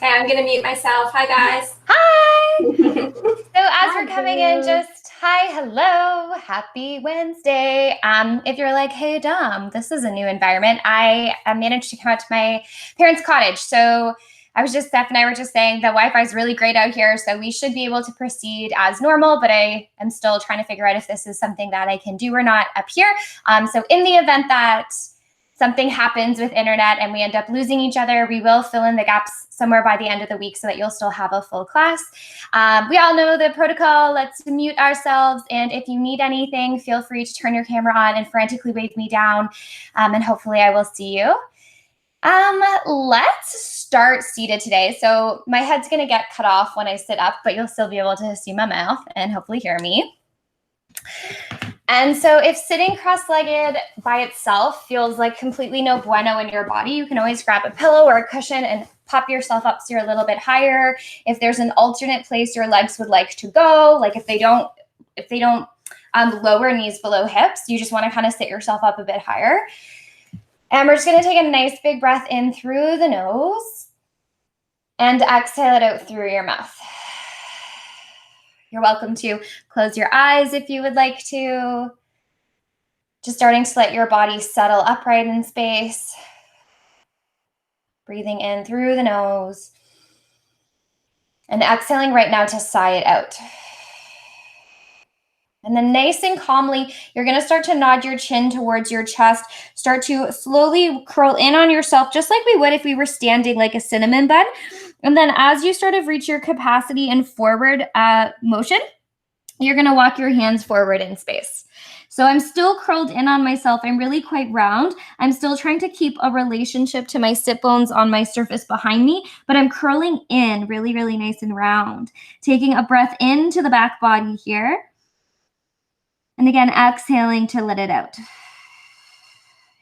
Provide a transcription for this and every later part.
Okay, I'm going to mute myself. Hi, guys. Hi. So as we're coming in, just hi, hello, happy Wednesday. If you're like, hey, Dom, this is a new environment. I managed to come out to my parents' cottage. So Steph and I were just saying the Wi-Fi is really great out here. So we should be able to proceed as normal, but I am still trying to figure out if this is something that I can do or not up here. So in the event that something happens with internet and we end up losing each other, we will fill in the gaps somewhere by the end of the week so that you'll still have a full class. We all know the protocol. Let's mute ourselves. And if you need anything, feel free to turn your camera on and frantically wave me down. And hopefully I will see you. Let's start seated today. So my head's going to get cut off when I sit up, but you'll still be able to see my mouth and hopefully hear me. And so if sitting cross-legged by itself feels like completely no bueno in your body, you can always grab a pillow or a cushion and pop yourself up so you're a little bit higher. If there's an alternate place your legs would like to go, like if they don't lower knees below hips, you just want to kind of sit yourself up a bit higher. And we're just going to take a nice big breath in through the nose and exhale it out through your mouth. You're welcome to close your eyes if you would like to. Just starting to let your body settle upright in space. Breathing in through the nose. And exhaling right now to sigh it out. And then nice and calmly, you're going to start to nod your chin towards your chest. Start to slowly curl in on yourself, just like we would if we were standing like a cinnamon bun. And then as you sort of reach your capacity in forward motion, you're going to walk your hands forward in space. So I'm still curled in on myself. I'm really quite round. I'm still trying to keep a relationship to my sit bones on my surface behind me, but I'm curling in really, really nice and round. Taking a breath into the back body here. And again, exhaling to let it out.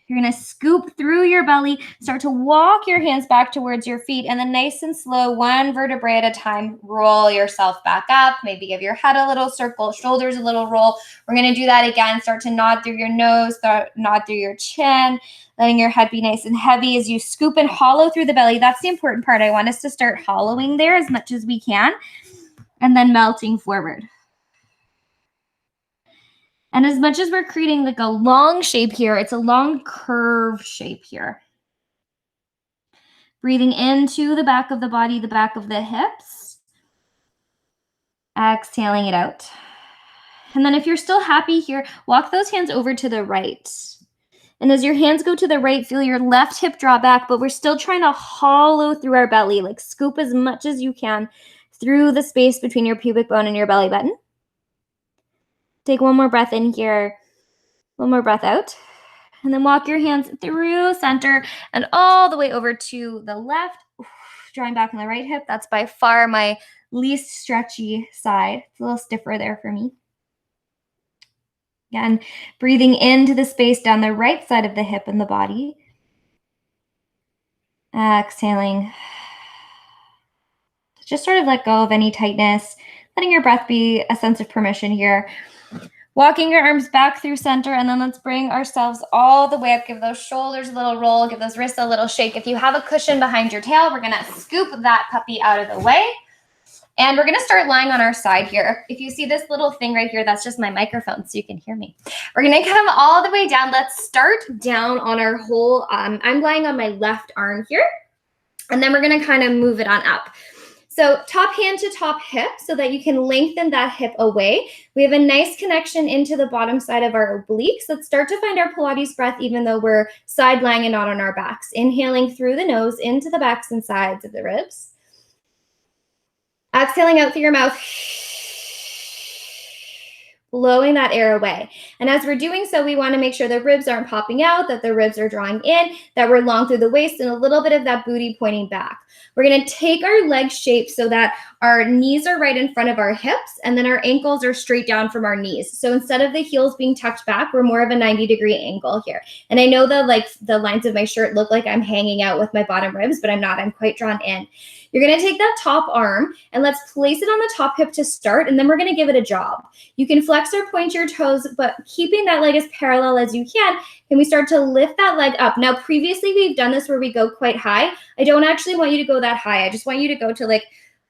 You're going to scoop through your belly, start to walk your hands back towards your feet, and then nice and slow, one vertebrae at a time, roll yourself back up. Maybe give your head a little circle, shoulders a little roll. We're going to do that again. Start to nod through your nose, nod through your chin, letting your head be nice and heavy as you scoop and hollow through the belly. That's the important part. I want us to start hollowing there as much as we can, and then melting forward. And as much as we're creating like a long shape here, it's a long curve shape here. Breathing into the back of the body, the back of the hips. Exhaling it out. And then if you're still happy here, walk those hands over to the right. And as your hands go to the right, feel your left hip draw back, but we're still trying to hollow through our belly, like scoop as much as you can through the space between your pubic bone and your belly button. Take one more breath in here, one more breath out, and then walk your hands through center and all the way over to the left, drawing back on the right hip. That's by far my least stretchy side. It's a little stiffer there for me. Again, breathing into the space down the right side of the hip and the body. Exhaling. Just sort of let go of any tightness, letting your breath be a sense of permission here. Walking your arms back through center, and then let's bring ourselves all the way up. Give those shoulders a little roll, give those wrists a little shake. If you have a cushion behind your tail, we're gonna scoop that puppy out of the way. And we're gonna start lying on our side here. If you see this little thing right here, that's just my microphone so you can hear me. We're gonna come all the way down. Let's start down on our whole, I'm lying on my left arm here. And then we're gonna kind of move it on up. So top hand to top hip so that you can lengthen that hip away. We have a nice connection into the bottom side of our obliques. Let's start to find our Pilates breath even though we're side lying and not on our backs. Inhaling through the nose into the backs and sides of the ribs. Exhaling out through your mouth. Blowing that air away. And as we're doing so, we want to make sure the ribs aren't popping out, that the ribs are drawing in, that we're long through the waist, and a little bit of that booty pointing back. We're going to take our leg shape so that our knees are right in front of our hips, and then our ankles are straight down from our knees. So instead of the heels being tucked back, we're more of a 90-degree angle here. And I know that the lines of my shirt look like I'm hanging out with my bottom ribs, but I'm not. I'm quite drawn in. You're going to take that top arm and let's place it on the top hip to start, and then we're going to give it a job. You can flex or point your toes, but keeping that leg as parallel as you can we start to lift that leg up? Now, previously we've done this where we go quite high. I don't actually want you to go that high. I just want you to go to like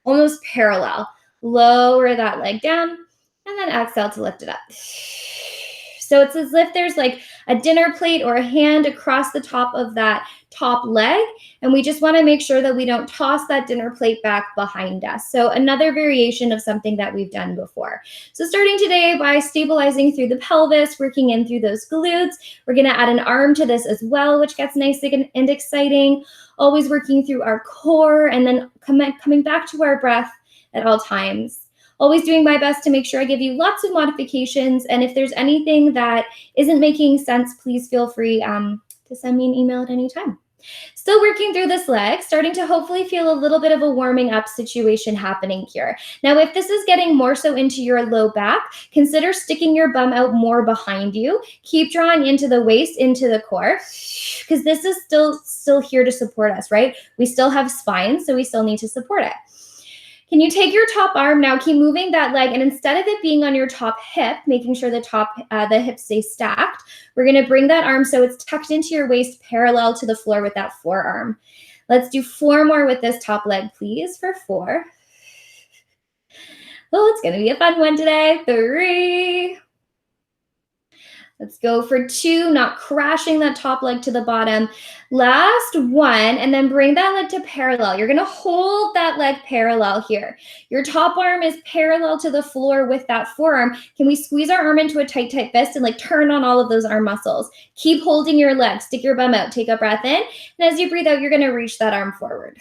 almost parallel. Lower that leg down and then exhale to lift it up. So it's as if there's like a dinner plate or a hand across the top of that top leg. And we just want to make sure that we don't toss that dinner plate back behind us. So another variation of something that we've done before. So starting today by stabilizing through the pelvis, working in through those glutes. We're going to add an arm to this as well, which gets nice and exciting. Always working through our core and then coming back to our breath at all times. Always doing my best to make sure I give you lots of modifications. And if there's anything that isn't making sense, please feel free to send me an email at any time. Still working through this leg, starting to hopefully feel a little bit of a warming up situation happening here. Now, if this is getting more so into your low back, consider sticking your bum out more behind you. Keep drawing into the waist, into the core, because this is still here to support us, right? We still have spine, so we still need to support it. Can you take your top arm now, keep moving that leg, and instead of it being on your top hip, making sure the hip stays stacked, we're going to bring that arm so it's tucked into your waist parallel to the floor with that forearm. Let's do 4 more with this top leg, please, for 4. Oh, it's going to be a fun one today. 3. Let's go for 2, not crashing that top leg to the bottom. Last 1, and then bring that leg to parallel. You're going to hold that leg parallel here. Your top arm is parallel to the floor with that forearm. Can we squeeze our arm into a tight fist and like turn on all of those arm muscles? Keep holding your leg. Stick your bum out. Take a breath in. And as you breathe out, you're going to reach that arm forward.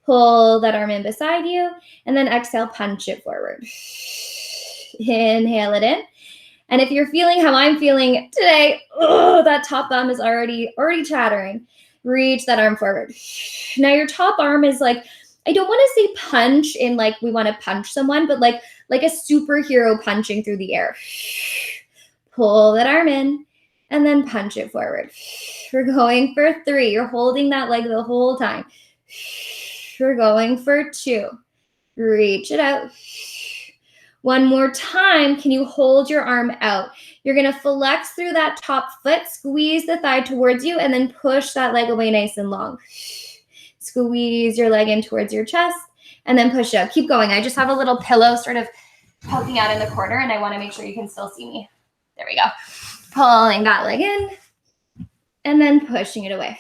Pull that arm in beside you, and then exhale, punch it forward. Inhale it in. And if you're feeling how I'm feeling today, that top bum is already chattering. Reach that arm forward. Now your top arm is like, I don't want to say punch in like we want to punch someone, but like a superhero punching through the air. Pull that arm in and then punch it forward. We're going for 3. You're holding that leg the whole time. We're going for 2. Reach it out. 1 more time, can you hold your arm out? You're going to flex through that top foot, squeeze the thigh towards you, and then push that leg away nice and long. Squeeze your leg in towards your chest, and then push out. Keep going. I just have a little pillow sort of poking out in the corner, and I want to make sure you can still see me. There we go. Pulling that leg in, and then pushing it away.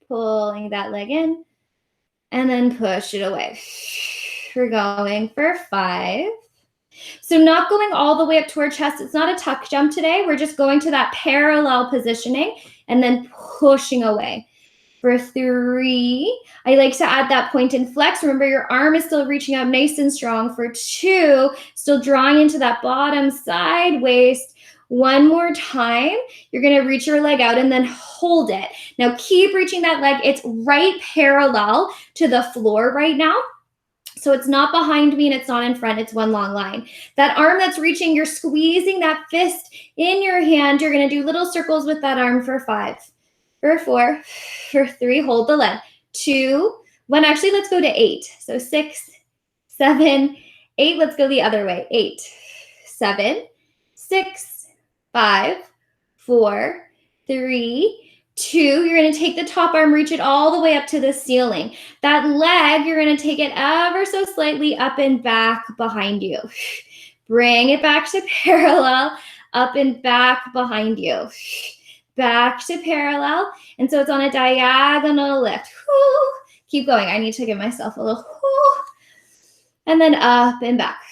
Pulling that leg in, and then push it away. We're going for 5. So not going all the way up to our chest. It's not a tuck jump today. We're just going to that parallel positioning and then pushing away. For 3, I like to add that point and flex. Remember, your arm is still reaching out nice and strong. For 2, still drawing into that bottom side waist. 1 more time. You're going to reach your leg out and then hold it. Now keep reaching that leg. It's right parallel to the floor right now. So it's not behind me and it's not in front. It's one long line. That arm that's reaching, you're squeezing that fist in your hand. You're going to do little circles with that arm for 5, for 4, for 3. Hold the leg. 2, 1. Actually, let's go to 8. So 6, 7, 8. Let's go the other way. 8, 7, 6, 5, 4, 3, 2, you're going to take the top arm, reach it all the way up to the ceiling. That leg, you're going to take it ever so slightly up and back behind you. Bring it back to parallel, up and back behind you. Back to parallel. And so it's on a diagonal lift. Whew. Keep going. I need to give myself a little whew. And then up and back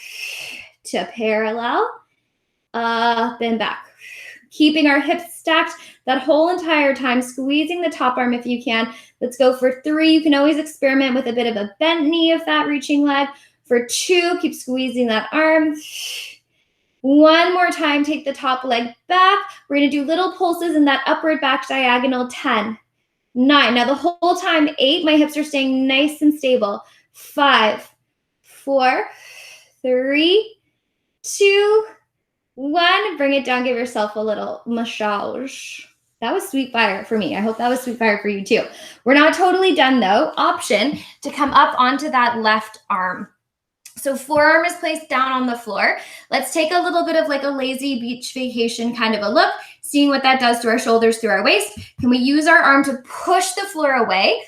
to parallel, up and back. Keeping our hips stacked that whole entire time, squeezing the top arm if you can. Let's go for 3. You can always experiment with a bit of a bent knee if that reaching leg. For 2, keep squeezing that arm. 1 more time, take the top leg back. We're going to do little pulses in that upward back diagonal. 10, 9. Now the whole time, 8, my hips are staying nice and stable. 5, 4, 3, 2, 1. Bring it down. Give yourself a little massage. That was sweet fire for me. I hope that was sweet fire for you too. We're not totally done though. Option to come up onto that left arm. So forearm is placed down on the floor. Let's take a little bit of like a lazy beach vacation kind of a look, seeing what that does to our shoulders through our waist. Can we use our arm to push the floor away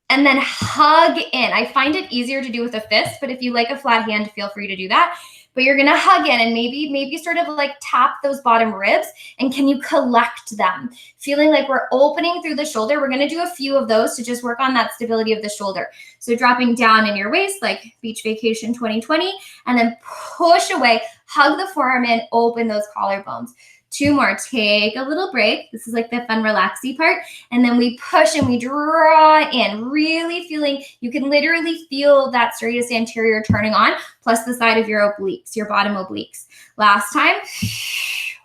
and then hug in? I find it easier to do with a fist, but if you like a flat hand, feel free to do that. But you're gonna hug in and maybe sort of like tap those bottom ribs, and can you collect them? Feeling like we're opening through the shoulder. We're gonna do a few of those to just work on that stability of the shoulder. So dropping down in your waist, like Beach Vacation 2020, and then push away, hug the forearm in, open those collarbones. 2 more, take a little break. This is like the fun, relaxy part. And then we push and we draw in, really feeling, you can literally feel that serratus anterior turning on, plus the side of your obliques, your bottom obliques. Last time,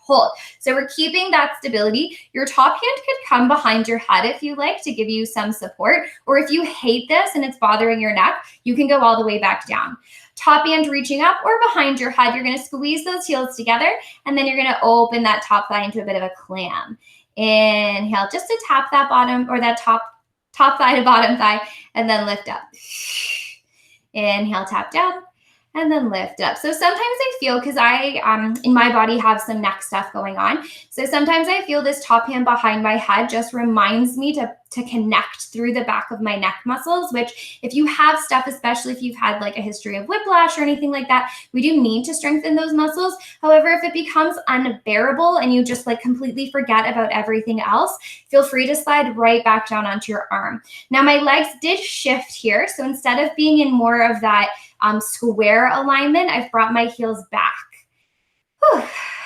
hold. So we're keeping that stability. Your top hand could come behind your head if you like to give you some support, or if you hate this and it's bothering your neck, you can go all the way back down. Top hand reaching up or behind your head. You're going to squeeze those heels together, and then you're going to open that top thigh into a bit of a clam. Inhale, just to tap that bottom or that top thigh to bottom thigh, and then lift up. Inhale, tap down, and then lift up. So sometimes I feel, because I, in my body, have some neck stuff going on. So sometimes I feel this top hand behind my head just reminds me to connect through the back of my neck muscles, which if you have stuff, especially if you've had like a history of whiplash or anything like that, we do need to strengthen those muscles. However, if it becomes unbearable and you just like completely forget about everything else, feel free to slide right back down onto your arm. Now my legs did shift here. So instead of being in more of that square alignment, I've brought my heels back. Whew.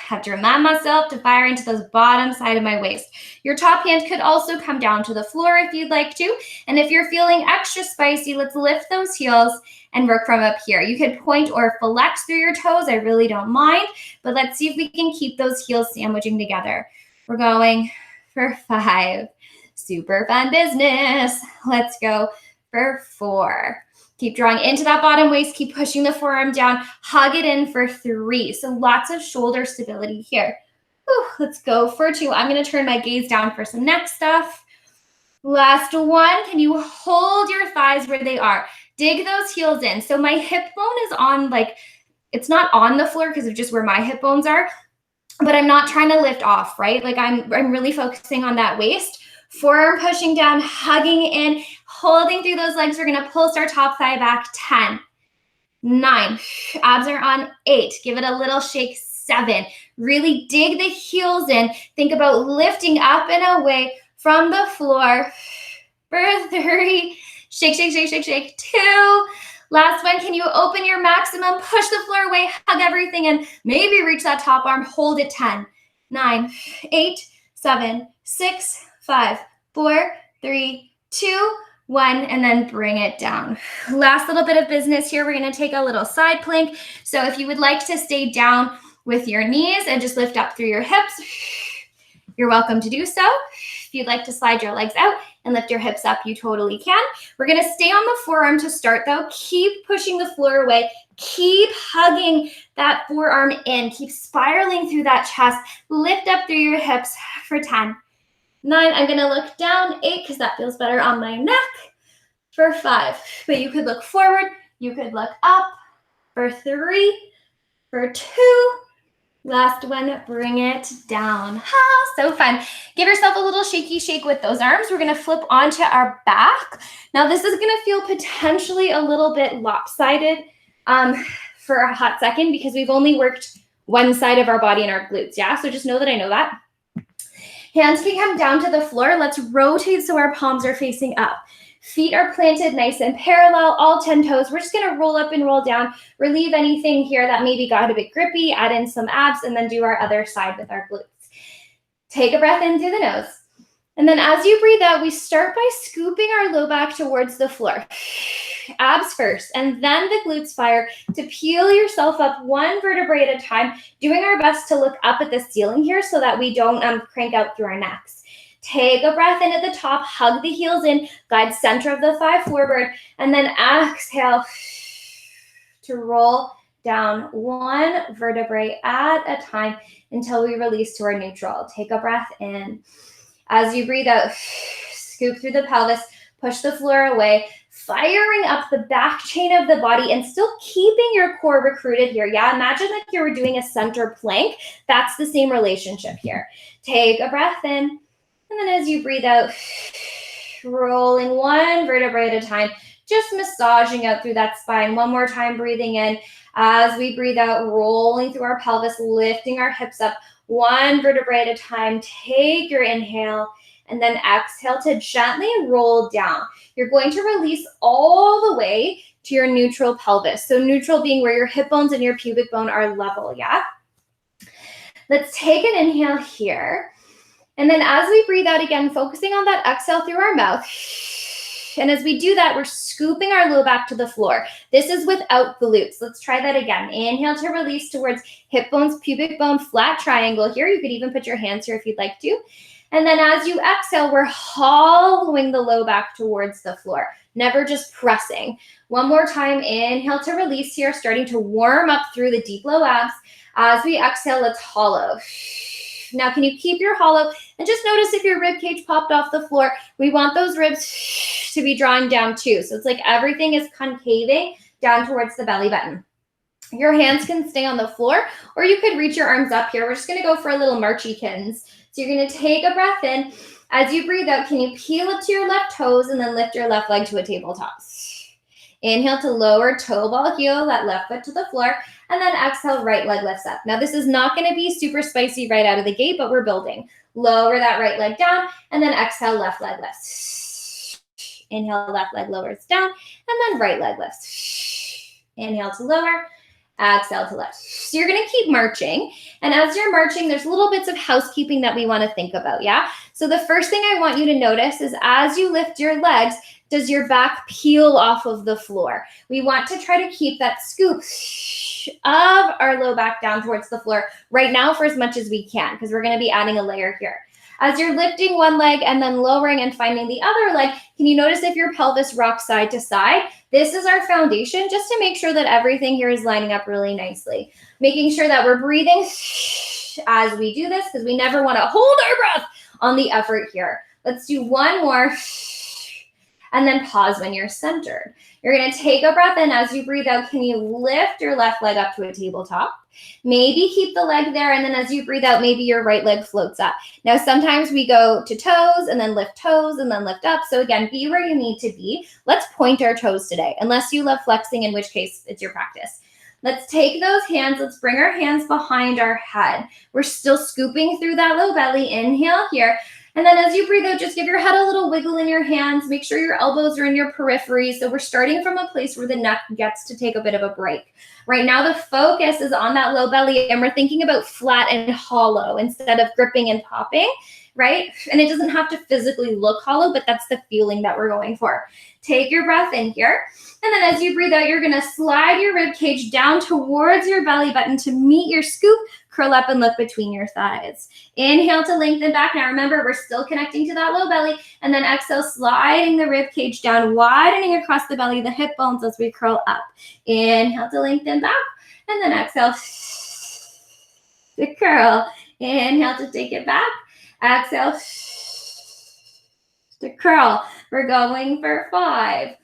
Have to remind myself to fire into those bottom side of my waist. Your top hand could also come down to the floor if you'd like to. And if you're feeling extra spicy, let's lift those heels and work from up here. You could point or flex through your toes. I really don't mind, but let's see if we can keep those heels sandwiching together. We're going for 5. Super fun business. Let's go for 4. Keep drawing into that bottom waist. Keep pushing the forearm down. Hug it in for 3. So lots of shoulder stability here. Whew, let's go for 2. I'm going to turn my gaze down for some neck stuff. Last one. Can you hold your thighs where they are? Dig those heels in. So my hip bone is on, like, it's not on the floor because of just where my hip bones are, but I'm not trying to lift off, right? Like I'm really focusing on that waist. Forearm pushing down, hugging in, holding through those legs. We're going to pulse our top thigh back. 10, 9, abs are on. 8, give it a little shake. 7, really dig the heels in. Think about lifting up and away from the floor. For 3, shake, shake, shake, shake, shake. 2, last one. Can you open your maximum, push the floor away, hug everything, and maybe reach that top arm. Hold it. 10, 9, 8, 7, 6, 5, 4, 3, 2, 1, and then bring it down. Last little bit of business here. We're going to take a little side plank. So if you would like to stay down with your knees and just lift up through your hips, you're welcome to do so. If you'd like to slide your legs out and lift your hips up, you totally can. We're going to stay on the forearm to start though. Keep pushing the floor away. Keep hugging that forearm in. Keep spiraling through that chest. Lift up through your hips for 10. 9, I'm going to look down. 8, because that feels better on my neck. For 5, but you could look forward. You could look up. For 3, for 2, last one, bring it down. Ha, so fun. Give yourself a little shaky shake with those arms. We're going to flip onto our back. Now this is going to feel potentially a little bit lopsided for a hot second because we've only worked one side of our body and our glutes. Yeah, so just know that I know that. Hands can come down to the floor. Let's rotate so our palms are facing up. Feet are planted nice and parallel, all 10 toes. We're just going to roll up and roll down, relieve anything here that maybe got a bit grippy, add in some abs, and then do our other side with our glutes. Take a breath in through the nose. And then as you breathe out, we start by scooping our low back towards the floor. Abs first, and then the glutes fire to peel yourself up one vertebrae at a time, doing our best to look up at the ceiling here so that we don't crank out through our necks. Take a breath in at the top, hug the heels in, guide center of the thigh forward, and then exhale to roll down one vertebrae at a time until we release to our neutral. Take a breath in. As you breathe out, scoop through the pelvis, push the floor away, firing up the back chain of the body and still keeping your core recruited here. Yeah, imagine like you were doing a center plank. That's the same relationship here. Take a breath in, and then as you breathe out, rolling one vertebrae at a time, just massaging out through that spine. One more time, breathing in. As we breathe out, rolling through our pelvis, lifting our hips up, one vertebrae at a time. Take your inhale, and then exhale to gently roll down. You're going to release all the way to your neutral pelvis. So neutral being where your hip bones and your pubic bone are level, yeah? Let's take an inhale here. And then as we breathe out again, focusing on that exhale through our mouth. And as we do that, we're scooping our low back to the floor. This is without glutes. Let's try that again. Inhale to release towards hip bones, pubic bone, flat triangle here. You could even put your hands here if you'd like to. And then as you exhale, we're hollowing the low back towards the floor, never just pressing. One more time, inhale to release here, starting to warm up through the deep low abs. As we exhale, let's hollow. Now, can you keep your hollow? And just notice if your rib cage popped off the floor, we want those ribs to be drawing down too. So it's like everything is concaving down towards the belly button. Your hands can stay on the floor, or you could reach your arms up here. We're just gonna go for a little marchy-kins. So you're gonna take a breath in. As you breathe out, can you peel up to your left toes and then lift your left leg to a tabletop? Inhale to lower toe ball heel, that left foot to the floor, and then exhale, right leg lifts up. Now this is not gonna be super spicy right out of the gate, but we're building. Lower that right leg down, and then exhale, left leg lifts. Inhale, left leg lowers down, and then right leg lifts. Inhale to lower, exhale to lift. So you're gonna keep marching. And as you're marching, there's little bits of housekeeping that we wanna think about, yeah? So the first thing I want you to notice is as you lift your legs, does your back peel off of the floor? We want to try to keep that scoop of our low back down towards the floor right now for as much as we can, because we're gonna be adding a layer here. As you're lifting one leg and then lowering and finding the other leg, can you notice if your pelvis rocks side to side? This is our foundation just to make sure that everything here is lining up really nicely. Making sure that we're breathing as we do this, because we never want to hold our breath on the effort here. Let's do one more. And then pause when you're centered. You're gonna take a breath in. As you breathe out, can you lift your left leg up to a tabletop? Maybe keep the leg there, and then as you breathe out, maybe your right leg floats up. Now, sometimes we go to toes and then lift up. So again, be where you need to be. Let's point our toes today, unless you love flexing, in which case it's your practice. Let's take those hands. Let's bring our hands behind our head. We're still scooping through that low belly. Inhale here. And then as you breathe out, just give your head a little wiggle in your hands. Make sure your elbows are in your periphery. So we're starting from a place where the neck gets to take a bit of a break. Right now, the focus is on that low belly, and we're thinking about flat and hollow instead of gripping and popping, right? And it doesn't have to physically look hollow, but that's the feeling that we're going for. Take your breath in here. And then as you breathe out, you're gonna slide your rib cage down towards your belly button to meet your scoop. Curl up and look between your thighs. Inhale to lengthen back. Now remember, we're still connecting to that low belly. And then exhale, sliding the rib cage down, widening across the belly, the hip bones as we curl up. Inhale to lengthen back. And then exhale to curl. Inhale to take it back. Exhale to curl. We're going for 5.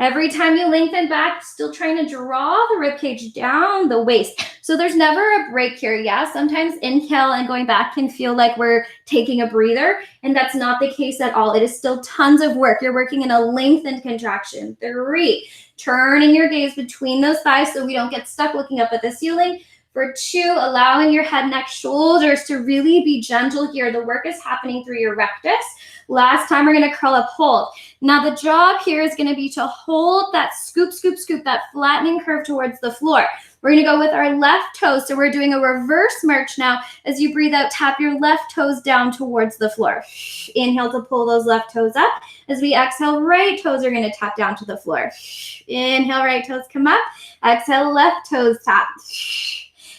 Every time you lengthen back, still trying to draw the ribcage down the waist. So there's never a break here. Yeah, sometimes inhale and going back can feel like we're taking a breather, and that's not the case at all. It is still tons of work. You're working in a lengthened contraction. 3, turning your gaze between those thighs so we don't get stuck looking up at the ceiling. For 2, allowing your head, neck, shoulders to really be gentle here. The work is happening through your rectus. Last time, we're gonna curl up, hold. Now the job here is gonna be to hold that scoop, scoop, scoop, that flattening curve towards the floor. We're gonna go with our left toes. So we're doing a reverse march now. As you breathe out, tap your left toes down towards the floor. Inhale to pull those left toes up. As we exhale, right toes are gonna tap down to the floor. Inhale, right toes come up. Exhale, left toes tap.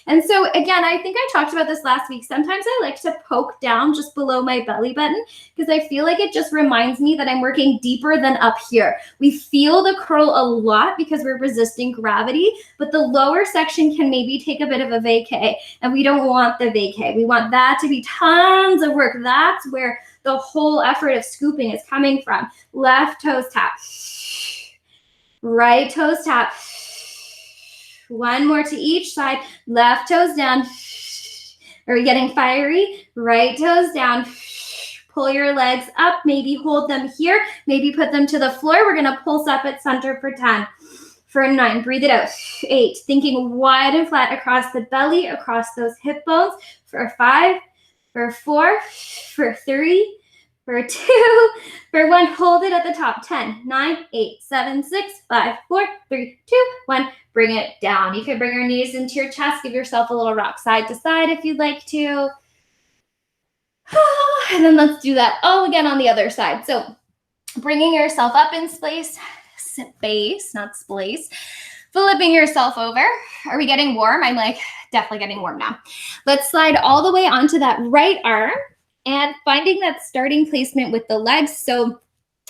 And so again, I think I talked about this last week. Sometimes I like to poke down just below my belly button because I feel like it just reminds me that I'm working deeper than up here. We feel the curl a lot because we're resisting gravity, but the lower section can maybe take a bit of a vacay, and we don't want the vacay. We want that to be tons of work. That's where the whole effort of scooping is coming from. Left toes tap. Right toes tap. One more to each side. Left toes down. Are we getting fiery? Right toes down. Pull your legs up. Maybe hold them here. Maybe put them to the floor. We're going to pulse up at center for 10. For 9, breathe it out. 8, thinking wide and flat across the belly, across those hip bones. For 5, for 4, for 3, for 2, for 1. Hold it at the top. 10, 9, 8, 7, 6, 5, 4, 3, 2, 1. Bring it down. You can bring your knees into your chest. Give yourself a little rock side to side if you'd like to. And then let's do that all again on the other side. So bringing yourself up in space, not splace. Flipping yourself over. Are we getting warm? I'm like definitely getting warm now. Let's slide all the way onto that right arm and finding that starting placement with the legs. So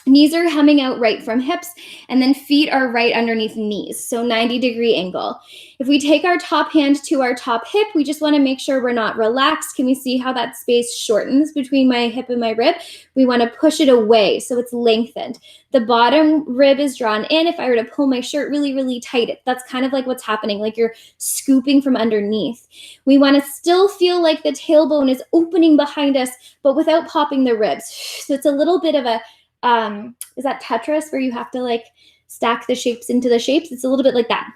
knees are coming out right from hips, and then feet are right underneath knees, so 90-degree angle. If we take our top hand to our top hip, we just want to make sure we're not relaxed. Can we see how that space shortens between my hip and my rib? We want to push it away so it's lengthened. The bottom rib is drawn in. If I were to pull my shirt really, really tight, that's kind of like what's happening, like you're scooping from underneath. We want to still feel like the tailbone is opening behind us, but without popping the ribs. So it's a little bit of a is that Tetris where you have to like stack the shapes into the shapes? It's a little bit like that.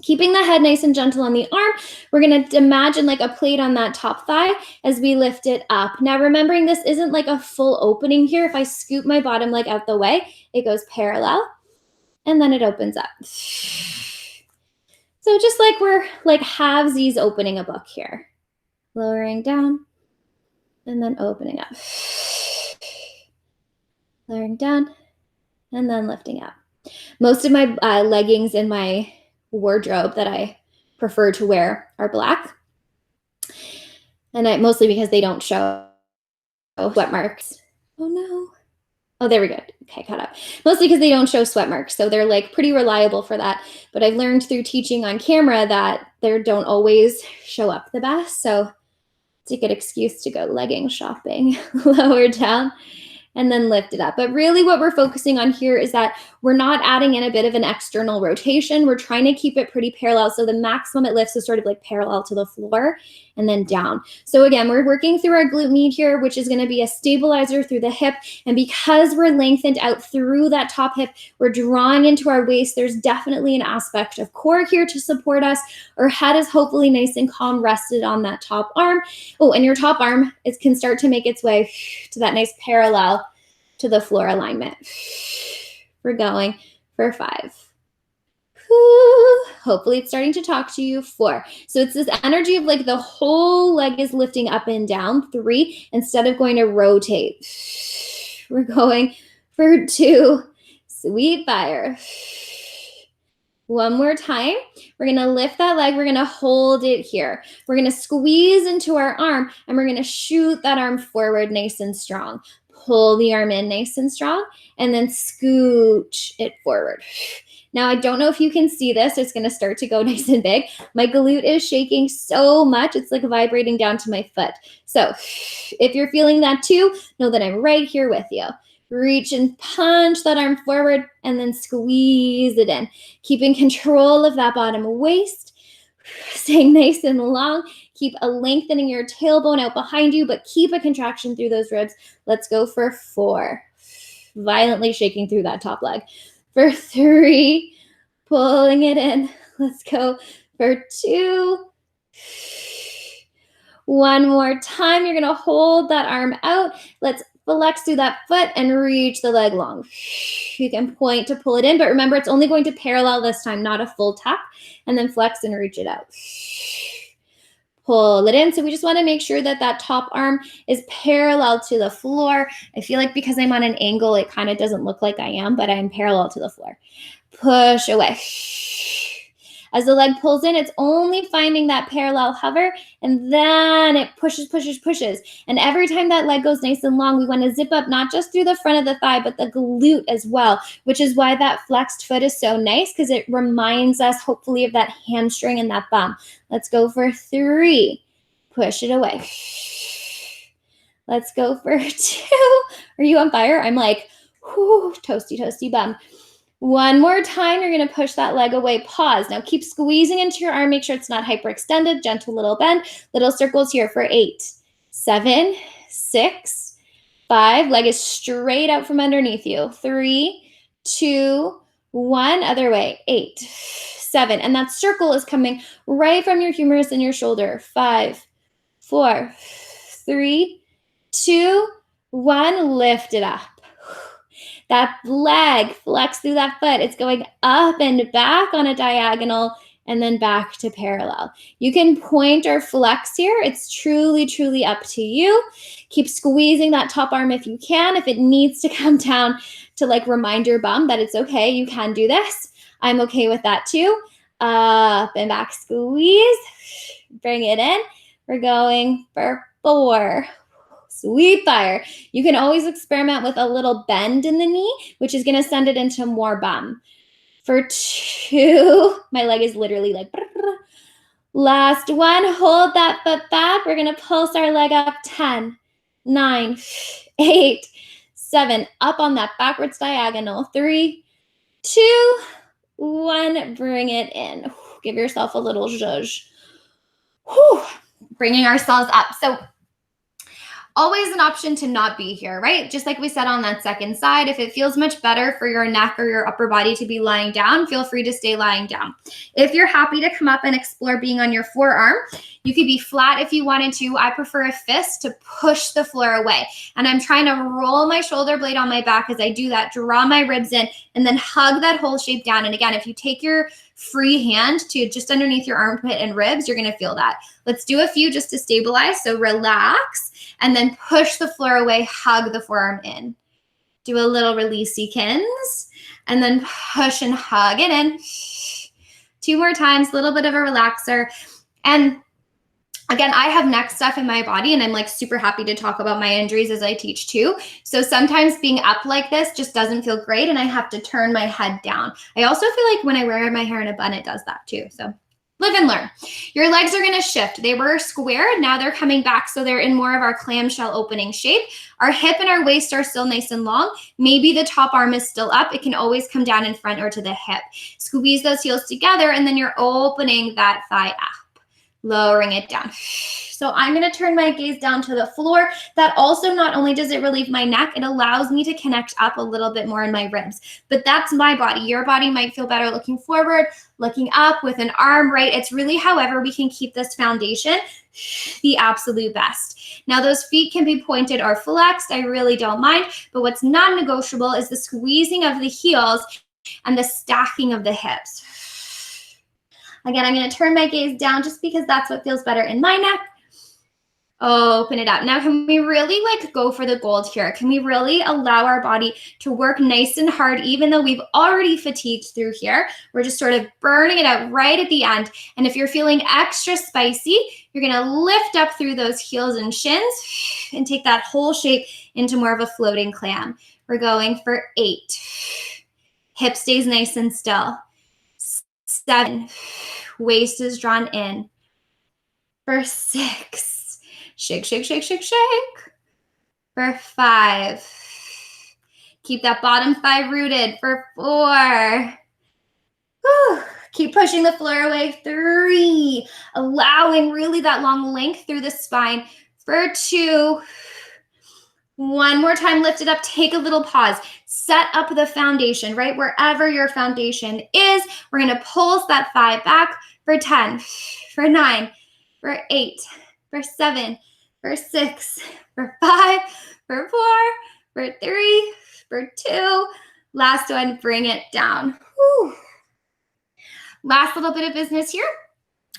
Keeping the head nice and gentle on the arm, we're going to imagine like a plate on that top thigh as we lift it up. Now remembering this isn't like a full opening here. If I scoop my bottom leg out the way, it goes parallel and then it opens up. So just like we're like halvesies opening a book here. Lowering down and then opening up. Lowering down and then lifting up. Most of my leggings in my wardrobe that I prefer to wear are black. And mostly because they don't show sweat marks. Oh no. Oh, there we go. Okay, caught up. Mostly because they don't show sweat marks. So they're like pretty reliable for that. But I've learned through teaching on camera that they don't always show up the best. So it's a good excuse to go legging shopping. Lower down and then lift it up. But really what we're focusing on here is that we're not adding in a bit of an external rotation. We're trying to keep it pretty parallel. So the maximum it lifts is sort of like parallel to the floor and then down. So again, we're working through our glute med here, which is going to be a stabilizer through the hip. And because we're lengthened out through that top hip, we're drawing into our waist. There's definitely an aspect of core here to support us. Our head is hopefully nice and calm, rested on that top arm. Oh, and your top arm can start to make its way to that nice parallel to the floor alignment. We're going for 5. Hopefully it's starting to talk to you. 4. So it's this energy of like the whole leg is lifting up and down. 3, instead of going to rotate. We're going for 2. Sweet fire. One more time. We're going to lift that leg. We're going to hold it here. We're going to squeeze into our arm and we're going to shoot that arm forward nice and strong. Pull the arm in nice and strong and then scooch it forward. Now, I don't know if you can see this. It's going to start to go nice and big. My glute is shaking so much. It's like vibrating down to my foot. So if you're feeling that too, know that I'm right here with you. Reach and punch that arm forward and then squeeze it in. Keeping control of that bottom waist. Staying nice and long. Keep a lengthening your tailbone out behind you, but keep a contraction through those ribs. Let's go for 4. Violently shaking through that top leg. For 3, pulling it in. Let's go for 2. One more time. You're going to hold that arm out. Let's flex through that foot and reach the leg long. You can point to pull it in, but remember it's only going to parallel this time, not a full tuck. And then flex and reach it out. Pull it in. So we just want to make sure that that top arm is parallel to the floor. I feel like because I'm on an angle, it kind of doesn't look like I am, but I'm parallel to the floor. Push away. As the leg pulls in, it's only finding that parallel hover, and then it pushes, pushes, pushes. And every time that leg goes nice and long, we want to zip up not just through the front of the thigh, but the glute as well, which is why that flexed foot is so nice, because it reminds us hopefully of that hamstring and that bum. Let's go for 3. Push it away. Let's go for 2. Are you on fire? I'm like, whoo, toasty, toasty bum. One more time, you're gonna push that leg away, pause. Now keep squeezing into your arm, make sure it's not hyperextended, gentle little bend, little circles here for 8, 7, 6, 5, leg is straight out from underneath you, 3, 2, 1, other way, 8, 7, and that circle is coming right from your humerus and your shoulder, 5, 4, 3, 2, 1, lift it up. That leg, flex through that foot. It's going up and back on a diagonal and then back to parallel. You can point or flex here. It's truly, truly up to you. Keep squeezing that top arm if you can. If it needs to come down to like remind your bum that it's okay, you can do this. I'm okay with that too. Up and back, squeeze. Bring it in. We're going for 4. Sweet fire. You can always experiment with a little bend in the knee, which is going to send it into more bum. For 2, my leg is literally like, last one, hold that foot back. We're going to pulse our leg up, 10, 9, 8, 7, up on that backwards diagonal, 3, 2, 1, bring it in. Give yourself a little zhuzh. Bringing ourselves up. So always an option to not be here, right? Just like we said on that second side, if it feels much better for your neck or your upper body to be lying down, feel free to stay lying down. If you're happy to come up and explore being on your forearm, you could be flat if you wanted to. I prefer a fist to push the floor away. And I'm trying to roll my shoulder blade on my back as I do that, draw my ribs in, and then hug that whole shape down. And again, if you take your free hand to just underneath your armpit and ribs, you're going to feel that. Let's do a few just to stabilize. So relax. And then push the floor away, hug the forearm in. Do a little releasey-kins, and then push and hug it in. 2 more times, a little bit of a relaxer. And again, I have neck stuff in my body, and I'm like super happy to talk about my injuries as I teach too. So sometimes being up like this just doesn't feel great, and I have to turn my head down. I also feel like when I wear my hair in a bun, it does that too. So live and learn. Your legs are going to shift. They were square. Now they're coming back. So they're in more of our clamshell opening shape. Our hip and our waist are still nice and long. Maybe the top arm is still up. It can always come down in front or to the hip. Squeeze those heels together, and then you're opening that thigh up, lowering it down. So I'm going to turn my gaze down to the floor. That also not only does it relieve my neck, it allows me to connect up a little bit more in my ribs. But that's my body. Your body might feel better looking forward, looking up with an arm, right? It's really however we can keep this foundation the absolute best. Now those feet can be pointed or flexed. I really don't mind. But what's non-negotiable is the squeezing of the heels and the stacking of the hips. Again, I'm going to turn my gaze down just because that's what feels better in my neck. Open it up. Now, can we really like go for the gold here? Can we really allow our body to work nice and hard, even though we've already fatigued through here? We're just sort of burning it out right at the end. And if you're feeling extra spicy, you're going to lift up through those heels and shins and take that whole shape into more of a floating clam. We're going for 8. Hip stays nice and still. 7. Waist is drawn in. For 6. Shake, shake, shake, shake, shake. For 5. Keep that bottom thigh rooted. For 4. Whew. Keep pushing the floor away. 3. Allowing really that long length through the spine. For 2. One more time, lift it up. Take a little pause. Set up the foundation, right? Wherever your foundation is, we're going to pulse that thigh back. For 10. For 9. For 8. For 7, for 6, for 5, for 4, for 3, for 2. Last one, bring it down. Whew. Last little bit of business here.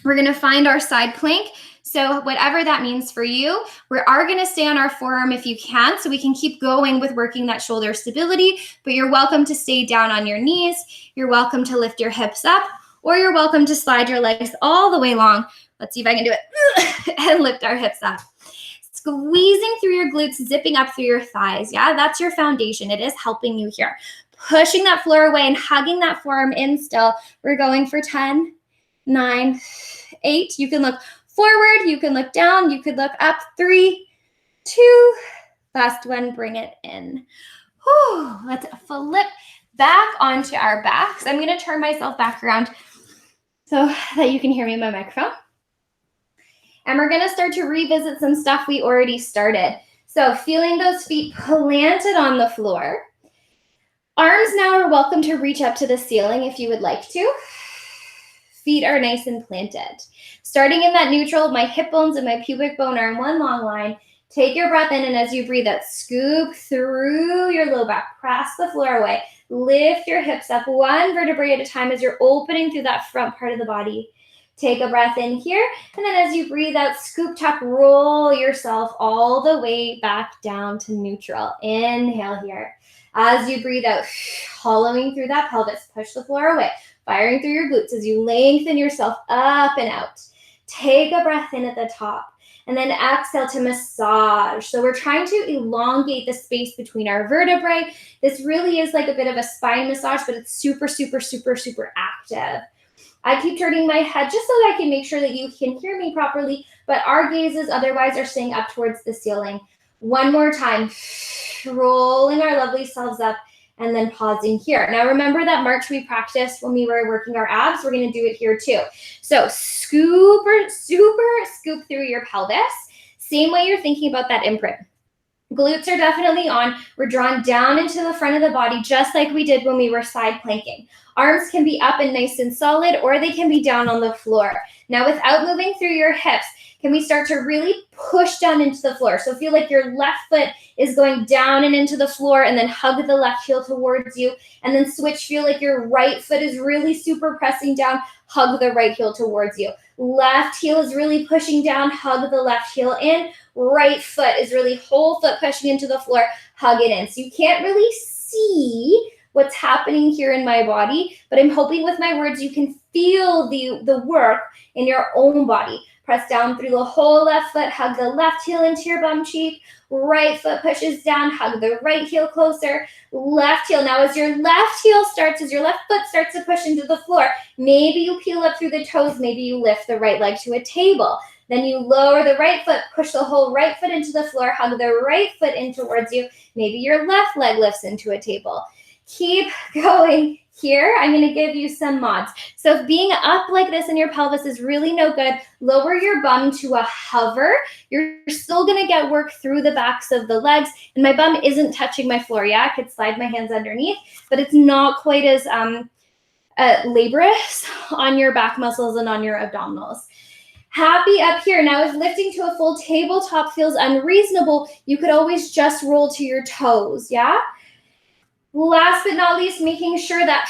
We're going to find our side plank. So whatever that means for you, we are going to stay on our forearm if you can, so we can keep going with working that shoulder stability, but you're welcome to stay down on your knees. You're welcome to lift your hips up, or you're welcome to slide your legs all the way long. Let's see if I can do it. And lift our hips up. Squeezing through your glutes, zipping up through your thighs. Yeah, that's your foundation. It is helping you here. Pushing that floor away and hugging that forearm in still. We're going for 10, 9, 8. You can look forward. You can look down. You could look up. 3, 2. Last one, bring it in. Whew. Let's flip back onto our backs. I'm going to turn myself back around so that you can hear me in my microphone. And we're gonna start to revisit some stuff we already started. So feeling those feet planted on the floor. Arms now are welcome to reach up to the ceiling if you would like to. Feet are nice and planted. Starting in that neutral, my hip bones and my pubic bone are in one long line. Take your breath in, and as you breathe out, scoop through your low back. Press the floor away. Lift your hips up one vertebrae at a time as you're opening through that front part of the body. Take a breath in here, and then as you breathe out, scoop, tuck, roll yourself all the way back down to neutral. Inhale here. As you breathe out, hollowing through that pelvis, push the floor away, firing through your glutes as you lengthen yourself up and out. Take a breath in at the top, and then exhale to massage. So we're trying to elongate the space between our vertebrae. This really is like a bit of a spine massage, but it's super, super, super, super active. I keep turning my head just so that I can make sure that you can hear me properly, but our gazes otherwise are staying up towards the ceiling. One more time, rolling our lovely selves up and then pausing here. Now remember that march we practiced when we were working our abs, we're gonna do it here too. So scoop through your pelvis, same way you're thinking about that imprint. Glutes are definitely on. We're drawn down into the front of the body just like we did when we were side planking. Arms can be up and nice and solid, or they can be down on the floor. Now, without moving through your hips, can we start to really push down into the floor? So feel like your left foot is going down and into the floor, and then hug the left heel towards you, and then switch. Feel like your right foot is really super pressing down, hug the right heel towards you. Left heel is really pushing down, hug the left heel in. Right foot is really whole foot pushing into the floor, hug it in. So you can't really see what's happening here in my body, but I'm hoping with my words you can feel the work in your own body. Press down through the whole left foot, hug the left heel into your bum cheek. Right foot pushes down, hug the right heel closer. Left heel. Now as your left foot starts to push into the floor, maybe you peel up through the toes, maybe you lift the right leg to a table. Then you lower the right foot, push the whole right foot into the floor, hug the right foot in towards you. Maybe your left leg lifts into a table. Keep going here. I'm going to give you some mods. So if being up like this in your pelvis is really no good, lower your bum to a hover. You're still going to get work through the backs of the legs, and my bum isn't touching my floor. Yeah, I could slide my hands underneath, but it's not quite as laborious on your back muscles and on your abdominals. Happy up here. Now, if lifting to a full tabletop feels unreasonable, you could always just roll to your toes, yeah? Last but not least, making sure that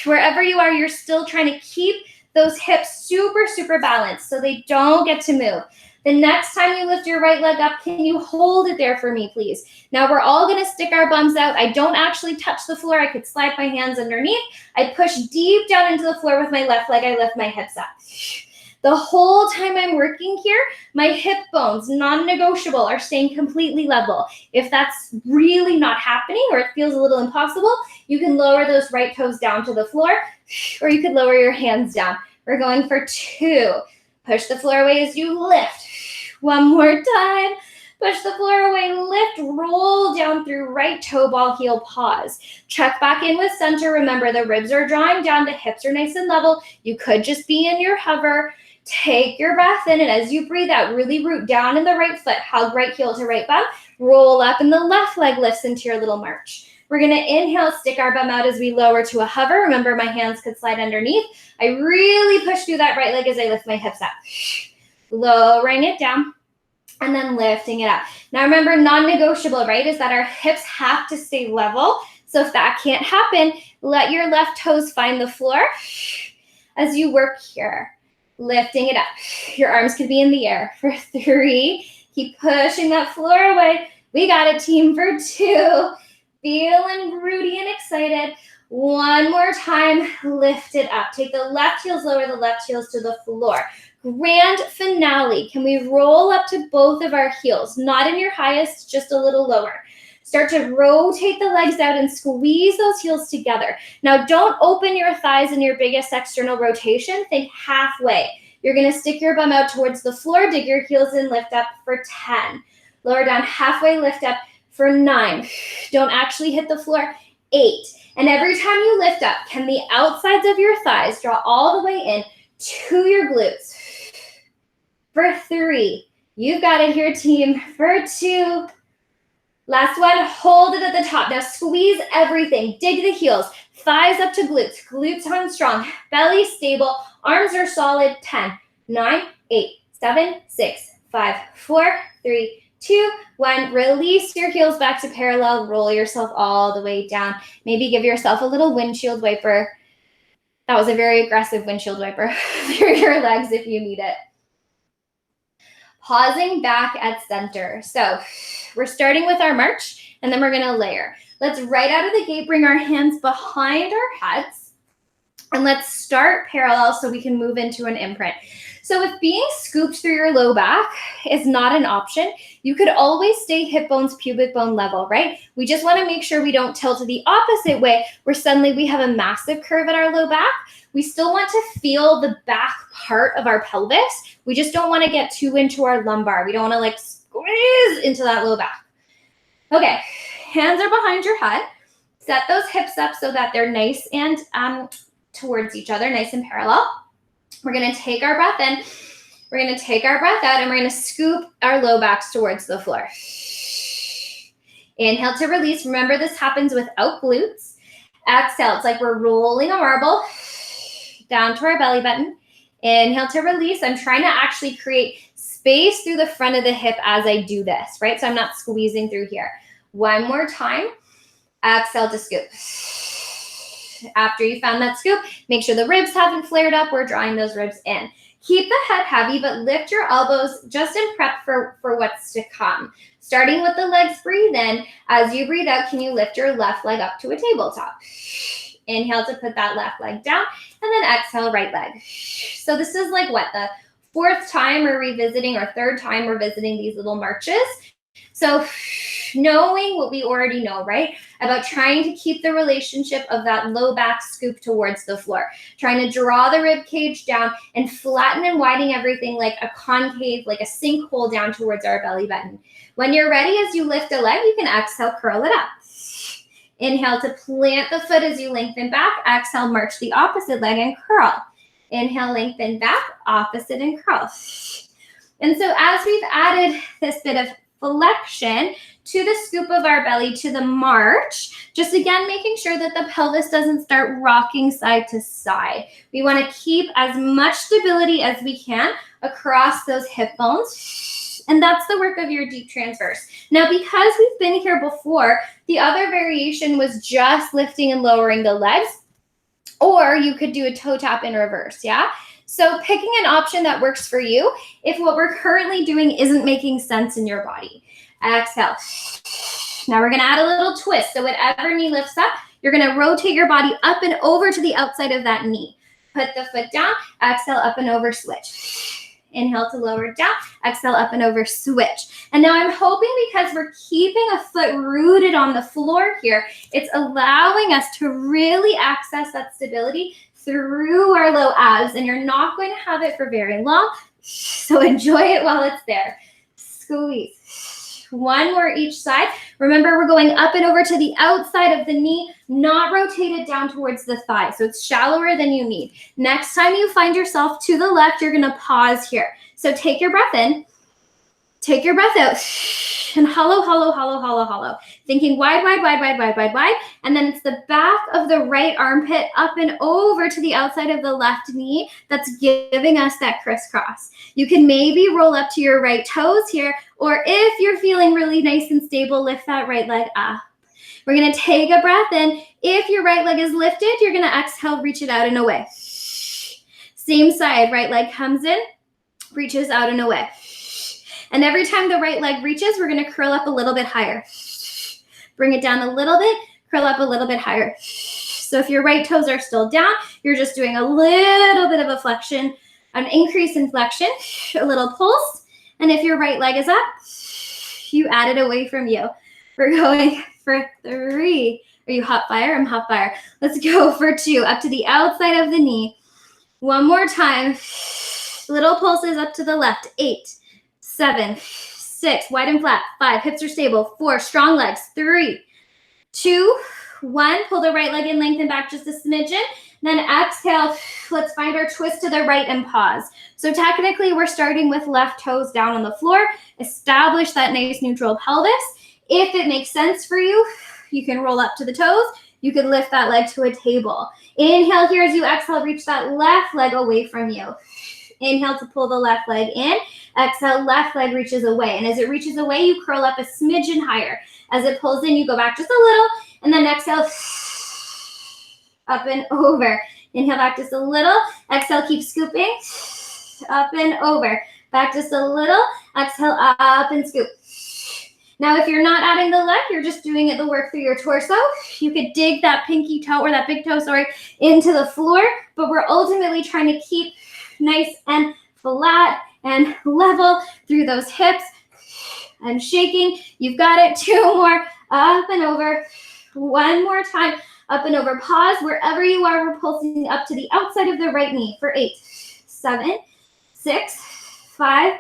wherever you are, you're still trying to keep those hips super balanced so they don't get to move. The next time you lift your right leg up, can you hold it there for me, please? Now, we're all going to stick our bums out. I don't actually touch the floor. I could slide my hands underneath. I push deep down into the floor with my left leg. I lift my hips up. The whole time I'm working here, my hip bones, non-negotiable, are staying completely level. If that's really not happening or it feels a little impossible, you can lower those right toes down to the floor, or you could lower your hands down. We're going for 2. Push the floor away as you lift. One more time. Push the floor away, lift, roll down through right toe ball, heel, pause. Check back in with center. Remember, the ribs are drawing down, the hips are nice and level. You could just be in your hover. Take your breath in, and as you breathe out, really root down in the right foot, hug right heel to right bum, roll up, and the left leg lifts into your little march. We're going to inhale, stick our bum out as we lower to a hover. Remember, my hands could slide underneath. I really push through that right leg as I lift my hips up. Lowering it down, and then lifting it up. Now remember, non-negotiable, right, is that our hips have to stay level. So if that can't happen, let your left toes find the floor as you work here. Lifting it up. Your arms could be in the air for 3. Keep pushing that floor away. We got it, team, for 2. Feeling rooty and excited. One more time, lift it up. Take the left heels, lower the left heels to the floor. Grand finale. Can we roll up to both of our heels? Not in your highest, just a little lower. Start to rotate the legs out and squeeze those heels together. Now, don't open your thighs in your biggest external rotation. Think halfway. You're going to stick your bum out towards the floor, dig your heels in, lift up for 10. Lower down halfway, lift up for 9. Don't actually hit the floor, 8. And every time you lift up, can the outsides of your thighs draw all the way in to your glutes? For 3. You've got it here, team. For 2. Last one, hold it at the top. Now squeeze everything. Dig the heels. Thighs up to glutes. Glutes on strong. Belly stable. Arms are solid. 10, 9, 8, 7, 6, 5, 4, 3, 2, 1. Release your heels back to parallel. Roll yourself all the way down. Maybe give yourself a little windshield wiper. That was a very aggressive windshield wiper through your legs if you need it. Pausing back at center. So we're starting with our march, and then we're going to layer. Let's right out of the gate bring our hands behind our heads, and let's start parallel so we can move into an imprint. So if being scooped through your low back is not an option, you could always stay hip bones, pubic bone level, right? We just want to make sure we don't tilt to the opposite way where suddenly we have a massive curve at our low back. We still want to feel the back part of our pelvis. We just don't want to get too into our lumbar. We don't want to like squeeze into that low back. Okay, hands are behind your head. Set those hips up so that they're nice and towards each other, nice and parallel. We're going to take our breath in. We're going to take our breath out, and we're going to scoop our low backs towards the floor. Inhale to release. Remember, this happens without glutes. Exhale. It's like we're rolling a marble down to our belly button. Inhale to release. I'm trying to actually create space through the front of the hip as I do this, right? So I'm not squeezing through here. One more time. Exhale to scoop. After you found that scoop, make sure the ribs haven't flared up. We're drawing those ribs in. Keep the head heavy, but lift your elbows just in prep for what's to come. Starting with the legs, breathe in. As you breathe out, can you lift your left leg up to a tabletop? Inhale to put that left leg down, and then exhale, right leg. So this is like what, the 4th time we're revisiting or 3rd time we're visiting these little marches. So knowing what we already know, right? About trying to keep the relationship of that low back scoop towards the floor. Trying to draw the rib cage down and flatten and widen everything like a concave, like a sinkhole down towards our belly button. When you're ready, as you lift a leg, you can exhale, curl it up. Inhale to plant the foot as you lengthen back. Exhale, march the opposite leg and curl. Inhale, lengthen back, opposite and curl. And so as we've added this bit of flexion to the scoop of our belly to the march, just again making sure that the pelvis doesn't start rocking side to side. We want to keep as much stability as we can across those hip bones. And that's the work of your deep transverse. Now, because we've been here before, the other variation was just lifting and lowering the legs, or you could do a toe tap in reverse, yeah? So picking an option that works for you if what we're currently doing isn't making sense in your body. Exhale. Now we're going to add a little twist. So whatever knee lifts up, you're going to rotate your body up and over to the outside of that knee. Put the foot down, exhale, up and over, switch. Inhale to lower it down, exhale, up and over, switch. And now I'm hoping, because we're keeping a foot rooted on the floor here, it's allowing us to really access that stability through our low abs, and you're not going to have it for very long, so enjoy it while it's there. Squeeze. One more each side. Remember, we're going up and over to the outside of the knee, not rotated down towards the thigh, so it's shallower than you need. Next time you find yourself to the left, you're going to pause here. So take your breath in, take your breath out, and hollow, hollow, hollow, hollow, hollow. Thinking wide, wide, wide, wide, wide, wide, wide. And then it's the back of the right armpit up and over to the outside of the left knee that's giving us that crisscross. You can maybe roll up to your right toes here, or if you're feeling really nice and stable, lift that right leg up. We're going to take a breath in. If your right leg is lifted, you're going to exhale, reach it out and away. Same side, right leg comes in, reaches out and away. And every time the right leg reaches, we're going to curl up a little bit higher. Bring it down a little bit, curl up a little bit higher. So if your right toes are still down, you're just doing a little bit of a flexion, an increase in flexion, a little pulse. And if your right leg is up, you add it away from you. We're going for 3. Are you hot fire? I'm hot fire. Let's go for 2, up to the outside of the knee. One more time. Little pulses up to the left. 8, 7, 6, wide and flat. 5, hips are stable. 4, strong legs. 3, 2, 1. Pull the right leg in, lengthen back just a smidgen. Then exhale. Let's find our twist to the right and pause. So technically, we're starting with left toes down on the floor. Establish that nice neutral pelvis. If it makes sense for you, you can roll up to the toes. You could lift that leg to a table. Inhale here as you exhale, reach that left leg away from you. Inhale to pull the left leg in. Exhale, left leg reaches away. And as it reaches away, you curl up a smidgen higher. As it pulls in, you go back just a little. And then exhale, up and over. Inhale back just a little. Exhale, keep scooping. Up and over. Back just a little. Exhale, up and scoop. Now, if you're not adding the leg, you're just doing the work through your torso. You could dig that pinky toe, or that big toe, sorry, into the floor. But we're ultimately trying to keep nice and flat and level through those hips. I'm shaking. You've got it. 2 more. Up and over. 1 more time. Up and over. Pause. Wherever you are, we're pulsing up to the outside of the right knee for 8, 7, 6, 5,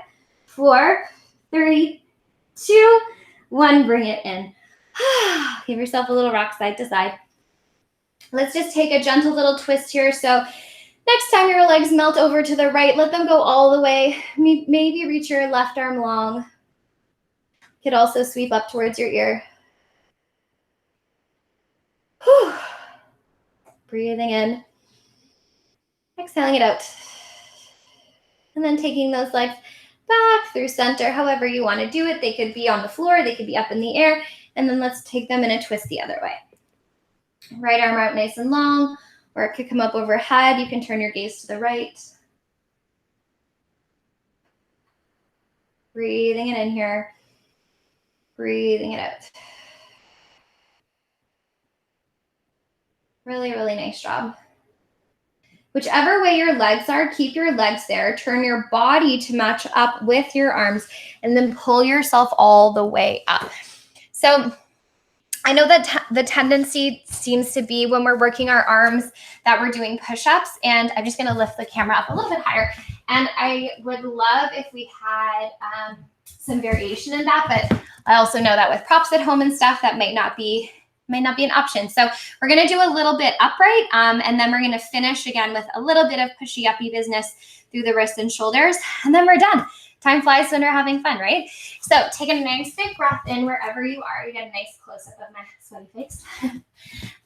4, 3, 2, 1. Bring it in. Give yourself a little rock side to side. Let's just take a gentle little twist here. So next time your legs melt over to the right, let them go all the way. Maybe reach your left arm long. You could also sweep up towards your ear. Whew. Breathing in. Exhaling it out. And then taking those legs back through center, however you want to do it. They could be on the floor, they could be up in the air, and then let's take them in a twist the other way. Right arm out nice and long, or it could come up overhead. You can turn your gaze to the right. Breathing it in here, breathing it out. Really, really nice job. Whichever way your legs are, keep your legs there. Turn your body to match up with your arms, and then pull yourself all the way up. So I know that the tendency seems to be when we're working our arms that we're doing push-ups, and I'm just gonna lift the camera up a little bit higher. And I would love if we had some variation in that, but I also know that with props at home and stuff, that might not be an option. So we're going to do a little bit upright, and then we're going to finish again with a little bit of pushy uppy business through the wrists and shoulders, and then we're done. Time flies when we're having fun, right? So take a nice big breath in wherever you are. You get a nice close-up of my sweaty face.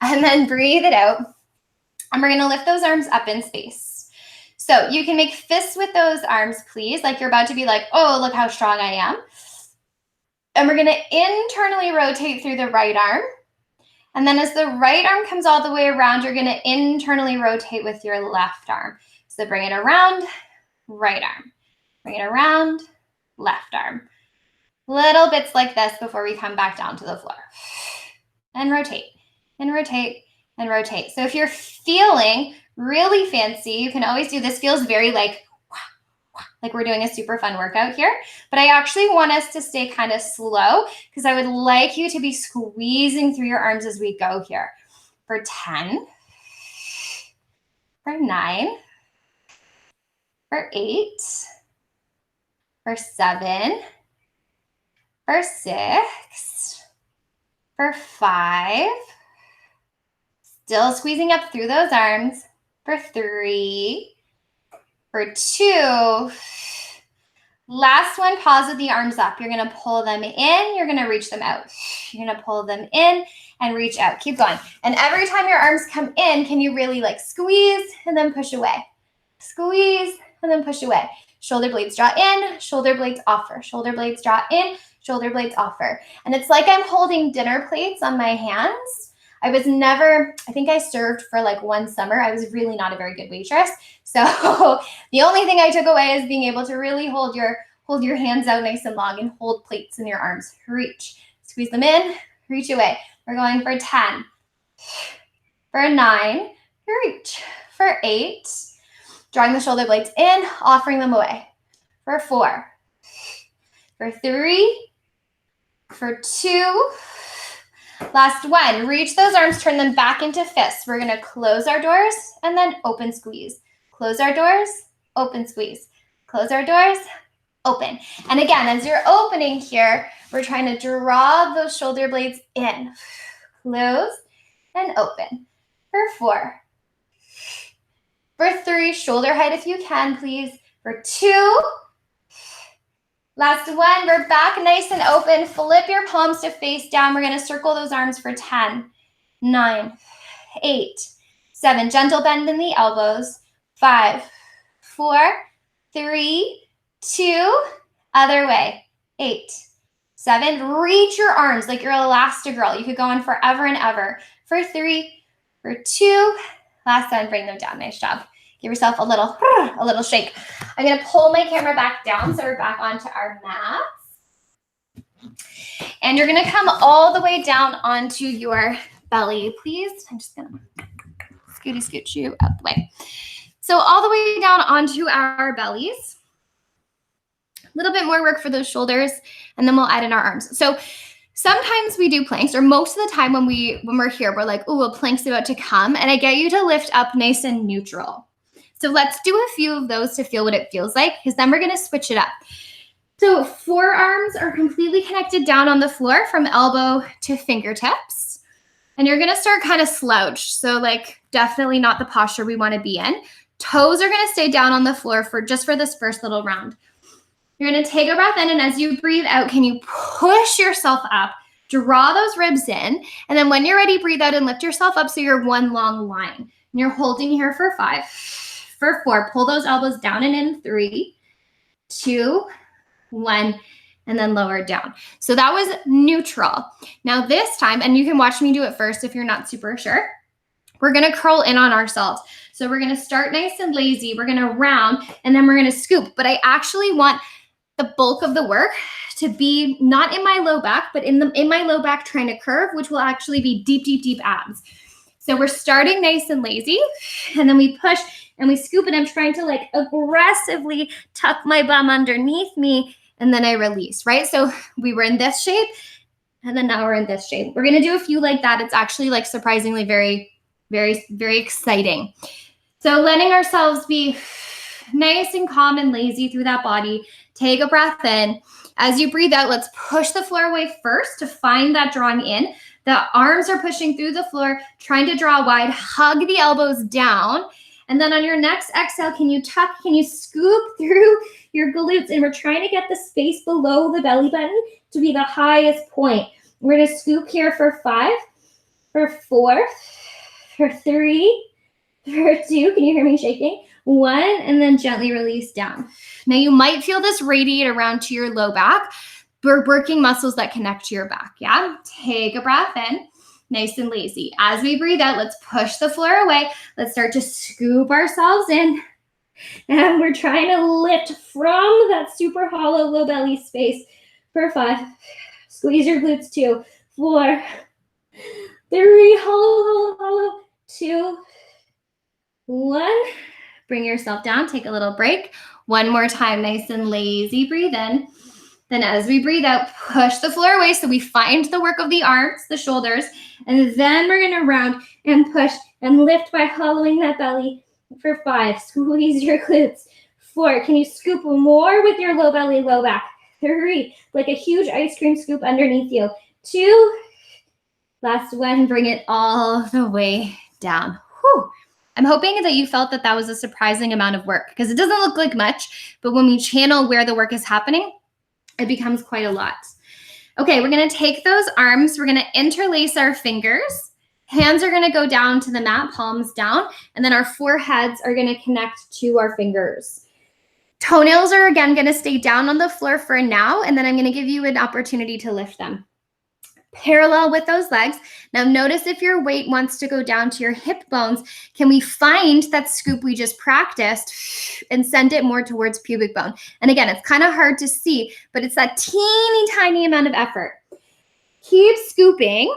And then breathe it out. And we're going to lift those arms up in space. So you can make fists with those arms, please, like you're about to be like, oh, look how strong I am. And we're going to internally rotate through the right arm. And then as the right arm comes all the way around, you're going to internally rotate with your left arm. So bring it around, right arm. Bring it around, left arm. Little bits like this before we come back down to the floor. And rotate, and rotate, and rotate. So if you're feeling really fancy, you can always do this. Feels very like we're doing a super fun workout here. But I actually want us to stay kind of slow because I would like you to be squeezing through your arms as we go here. For 10, for 9, for 8, for 7, for 6, for 5, still squeezing up through those arms, for 3, for 2, last one, pause with the arms up. You're going to pull them in, you're going to reach them out. You're going to pull them in and reach out. Keep going. And every time your arms come in, can you really like squeeze and then push away? Squeeze and then push away. Shoulder blades draw in, shoulder blades offer. Shoulder blades draw in, shoulder blades offer. And it's like I'm holding dinner plates on my hands. I think I served for like one summer. I was really not a very good waitress. So the only thing I took away is being able to really hold your hands out nice and long and hold plates in your arms. Reach, squeeze them in, reach away. We're going for 10, For 9, reach. For 8, drawing the shoulder blades in, offering them away. For 4, for 3, for 2, last 1. Reach those arms, turn them back into fists. We're gonna close our doors and then open squeeze. Close our doors, open squeeze. Close our doors, open. And again, as you're opening here, we're trying to draw those shoulder blades in. Close and open. For 4. For 3, shoulder height if you can, please. For 2. Last 1, we're back nice and open. Flip your palms to face down. We're gonna circle those arms for 10, 9, 8, 7. Gentle bend in the elbows. 5, 4, 3, 2, other way. 8, 7. Reach your arms like you're Elastigirl. You could go on forever and ever. For 3, for 2, last 1, bring them down. Nice job. Give yourself a little shake. I'm gonna pull my camera back down so we're back onto our mats. And you're gonna come all the way down onto your belly, please. I'm just gonna scoot you out the way. So all the way down onto our bellies. A little bit more work for those shoulders, and then we'll add in our arms. So sometimes we do planks, or most of the time when we're here, we're like, oh, a plank's about to come, and I get you to lift up nice and neutral. So let's do a few of those to feel what it feels like, because then we're gonna switch it up. So forearms are completely connected down on the floor from elbow to fingertips. And you're gonna start kind of slouched. So like definitely not the posture we wanna be in. Toes are gonna stay down on the floor for this first little round. You're gonna take a breath in, and as you breathe out, can you push yourself up, draw those ribs in, and then when you're ready, breathe out and lift yourself up so you're one long line. And you're holding here for 5. For 4, pull those elbows down and in. 3, 2, 1, and then lower down. So that was neutral. Now this time, and you can watch me do it first if you're not super sure, we're gonna curl in on ourselves. So we're gonna start nice and lazy. We're gonna round, and then we're gonna scoop. But I actually want the bulk of the work to be not in my low back, but in my low back trying to curve, which will actually be deep, deep, deep abs. So we're starting nice and lazy, and then we push and we scoop, and I'm trying to like aggressively tuck my bum underneath me, and then I release, right? So we were in this shape, and then now we're in this shape. We're gonna do a few like that. It's actually like surprisingly very, very, very exciting. So letting ourselves be nice and calm and lazy through that body. Take a breath in. As you breathe out, let's push the floor away first to find that drawing in. The arms are pushing through the floor, trying to draw wide. Hug the elbows down. And then on your next exhale, can you scoop through your glutes? And we're trying to get the space below the belly button to be the highest point. We're going to scoop here for 5, for 4, for 3, for 2. Can you hear me shaking? 1, and then gently release down. Now you might feel this radiate around to your low back. We're working muscles that connect to your back, yeah? Take a breath in, nice and lazy. As we breathe out, let's push the floor away. Let's start to scoop ourselves in. And we're trying to lift from that super hollow low belly space for 5. Squeeze your glutes. 2, 4, 3, hollow, 2, 1. Bring yourself down, take a little break. One more time, nice and lazy, breathe in. Then as we breathe out, push the floor away so we find the work of the arms, the shoulders, and then we're gonna round and push and lift by hollowing that belly for 5. Squeeze your glutes. 4, can you scoop more with your low belly, low back? 3, like a huge ice cream scoop underneath you. 2, last 1, bring it all the way down. Whew. I'm hoping that you felt that was a surprising amount of work, because it doesn't look like much, but when we channel where the work is happening, it becomes quite a lot. Okay, we're gonna take those arms, we're gonna interlace our fingers. Hands are gonna go down to the mat, palms down, and then our foreheads are gonna connect to our fingers. Toenails are again gonna stay down on the floor for now, and then I'm gonna give you an opportunity to lift them. Parallel with those legs. Now notice if your weight wants to go down to your hip bones, can we find that scoop we just practiced and send it more towards pubic bone? And again, it's kind of hard to see, but it's that teeny tiny amount of effort. Keep scooping.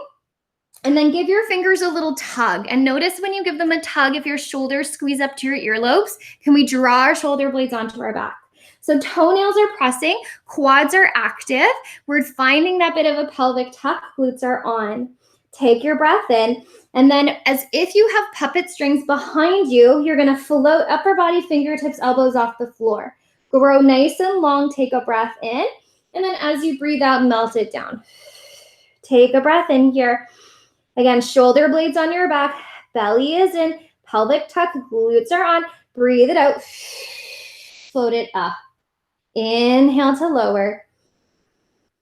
And then give your fingers a little tug. And notice when you give them a tug, if your shoulders squeeze up to your earlobes, can we draw our shoulder blades onto our back? So toenails are pressing, quads are active. We're finding that bit of a pelvic tuck, glutes are on. Take your breath in. And then as if you have puppet strings behind you, you're gonna float upper body, fingertips, elbows off the floor. Grow nice and long, take a breath in. And then as you breathe out, melt it down. Take a breath in here. Again, shoulder blades on your back, belly is in, pelvic tuck, glutes are on. Breathe it out. Float it up. Inhale to lower.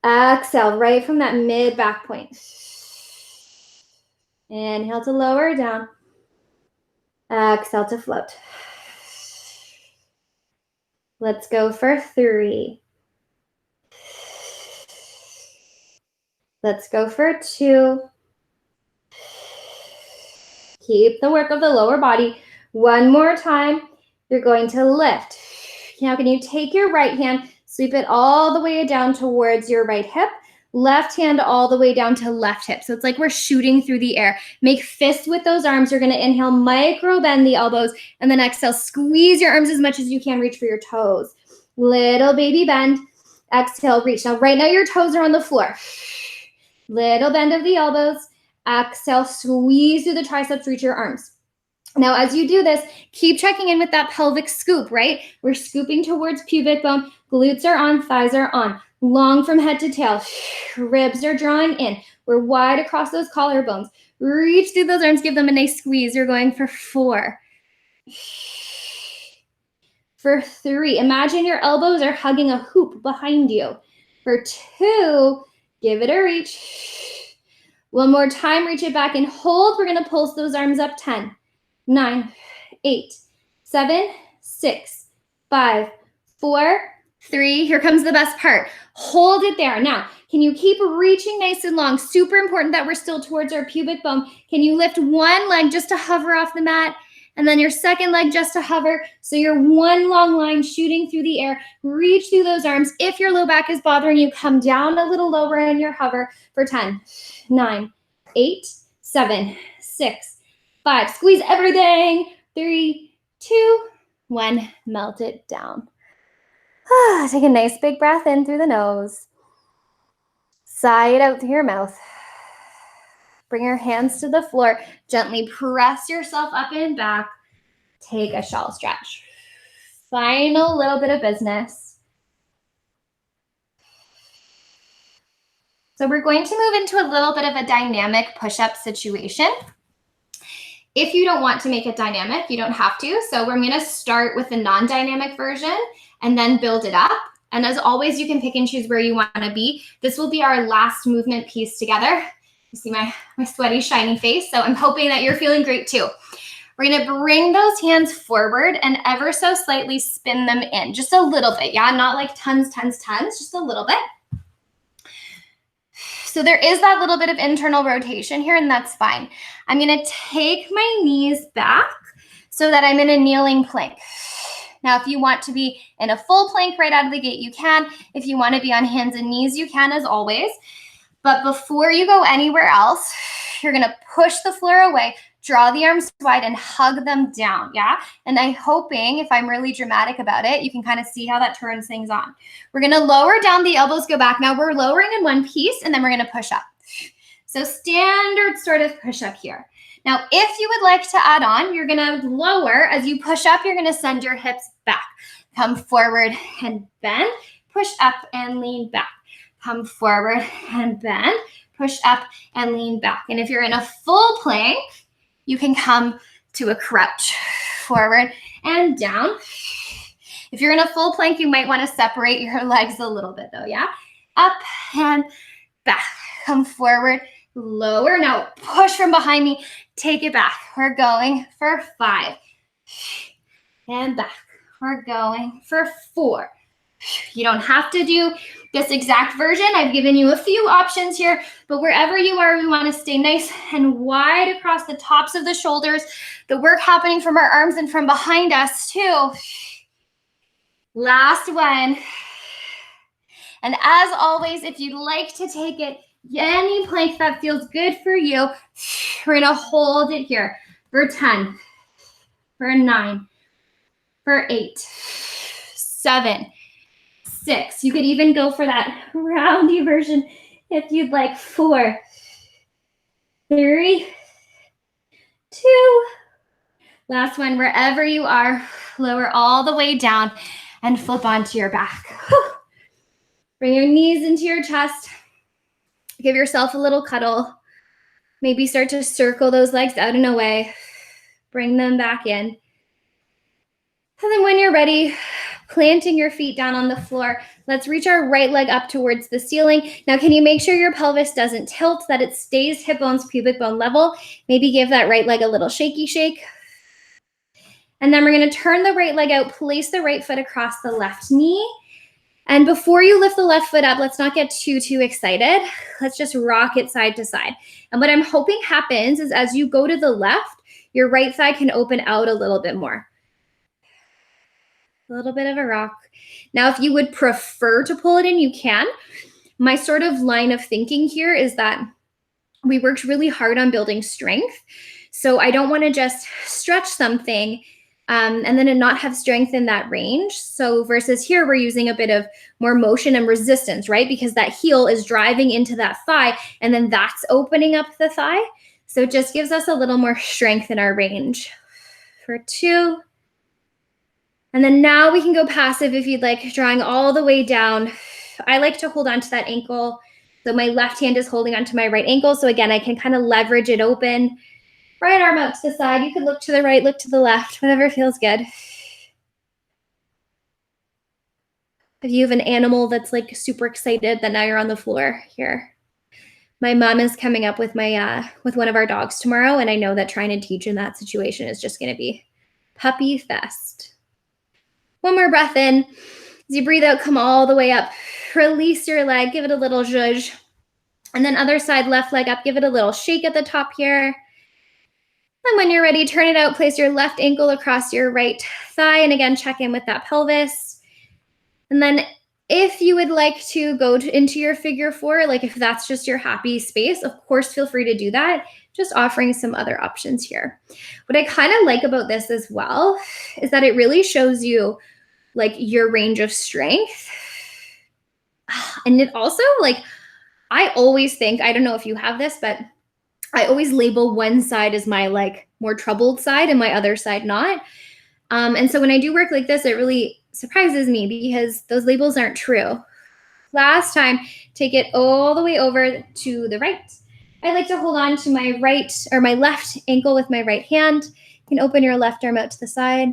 Exhale right from that mid back point. Inhale to lower down. Exhale to float. Let's go for 3. Let's go for 2. Keep the work of the lower body. One more time. You're going to lift. Now, can you take your right hand, sweep it all the way down towards your right hip, left hand all the way down to left hip. So it's like we're shooting through the air. Make fists with those arms. You're going to inhale, micro bend the elbows, and then exhale, squeeze your arms as much as you can, reach for your toes. Little baby bend. Exhale, reach. Now, right now your toes are on the floor. Little bend of the elbows. Exhale, squeeze through the triceps, reach your arms. Now, as you do this, keep checking in with that pelvic scoop, right? We're scooping towards pubic bone. Glutes are on, thighs are on. Long from head to tail. Ribs are drawing in. We're wide across those collarbones. Reach through those arms, give them a nice squeeze. You're going for 4. For 3, imagine your elbows are hugging a hoop behind you. For 2, give it a reach. One more time, reach it back and hold. We're gonna pulse those arms up. 10, 9, 8, 7, 6, 5, 4, 3. Here comes the best part. Hold it there. Now, can you keep reaching nice and long? Super important that we're still towards our pubic bone. Can you lift one leg just to hover off the mat? And then your second leg just to hover. So you're one long line shooting through the air. Reach through those arms. If your low back is bothering you, come down a little lower in your hover for 10, 9, 8, 7, 6, 5. Squeeze everything. 3, 2, 1. Melt it down. Take a nice big breath in through the nose. Sigh it out through your mouth. Bring your hands to the floor. Gently press yourself up and back. Take a shell stretch. Final little bit of business. So we're going to move into a little bit of a dynamic push-up situation. If you don't want to make it dynamic, you don't have to. So we're going to start with the non-dynamic version and then build it up. And as always, you can pick and choose where you want to be. This will be our last movement piece together. You see my sweaty, shiny face. So I'm hoping that you're feeling great too. We're going to bring those hands forward and ever so slightly spin them in. Just a little bit, yeah? Not like tons, just a little bit. So there is that little bit of internal rotation here, and that's fine. I'm going to take my knees back so that I'm in a kneeling plank. Now, if you want to be in a full plank right out of the gate, you can. If you want to be on hands and knees, you can as always. But before you go anywhere else, you're going to push the floor away, draw the arms wide, and hug them down, yeah? And I'm hoping, if I'm really dramatic about it, you can kind of see how that turns things on. We're going to lower down, the elbows go back. Now we're lowering in one piece, and then we're going to push up. So standard sort of push up here. Now, if you would like to add on, you're going to lower. As you push up, you're going to send your hips back. Come forward and bend. Push up and lean back. Come forward and bend. Push up and lean back. And if you're in a full plank, you can come to a crouch. Forward and down. If you're in a full plank, you might want to separate your legs a little bit though, yeah? Up and back. Come forward, lower. Now push from behind me. Take it back. We're going for 5. And back. We're going for 4. You don't have to do this exact version. I've given you a few options here, but wherever you are, we want to stay nice and wide across the tops of the shoulders. The work happening from our arms and from behind us too. Last one. And as always, if you'd like to take it Any plank that feels good for you. We're gonna hold it here for 10, for 9, for 8, 7, 6. You could even go for that roundy version if you'd like. 4, 3, 2. Last one, wherever you are, lower all the way down and flip onto your back. Bring your knees into your chest. Give yourself a little cuddle. Maybe start to circle those legs out and away. Bring them back in. And then when you're ready, planting your feet down on the floor, let's reach our right leg up towards the ceiling. Now, can you make sure your pelvis doesn't tilt, that it stays hip bones, pubic bone level? Maybe give that right leg a little shaky shake. And then we're going to turn the right leg out, place the right foot across the left knee. And before you lift the left foot up, let's not get too excited. Let's just rock it side to side. And what I'm hoping happens is as you go to the left, your right thigh can open out a little bit more. A little bit of a rock. Now, if you would prefer to pull it in, you can. My sort of line of thinking here is that we worked really hard on building strength. So I don't want to just stretch something and then it not have strength in that range. So versus here, we're using a bit of more motion and resistance, right? Because that heel is driving into that thigh and then that's opening up the thigh. So it just gives us a little more strength in our range. For 2. And then now we can go passive if you'd like, drawing all the way down. I like to hold on to that ankle. So my left hand is holding onto my right ankle. So again, I can kind of leverage it open. Right arm out to the side. You could look to the right, look to the left, whatever feels good. If you have an animal that's like super excited, then now you're on the floor here. My mom is coming up with with one of our dogs tomorrow, and I know that trying to teach in that situation is just going to be puppy fest. One more breath in. As you breathe out, come all the way up. Release your leg, give it a little zhuzh. And then other side, left leg up, give it a little shake at the top here. And when you're ready, turn it out, place your left ankle across your right thigh, and again, check in with that pelvis. And then if you would like to go into your figure 4, like if that's just your happy space, of course, feel free to do that. Just offering some other options here. What I kind of like about this as well is that it really shows you like your range of strength. And it also, like, I always think, I don't know if you have this, but I always label one side as my like more troubled side and my other side not. And so when I do work like this, it really surprises me because those labels aren't true. Last time, take it all the way over to the right. I like to hold on to my right or my left ankle with my right hand. You can open your left arm out to the side.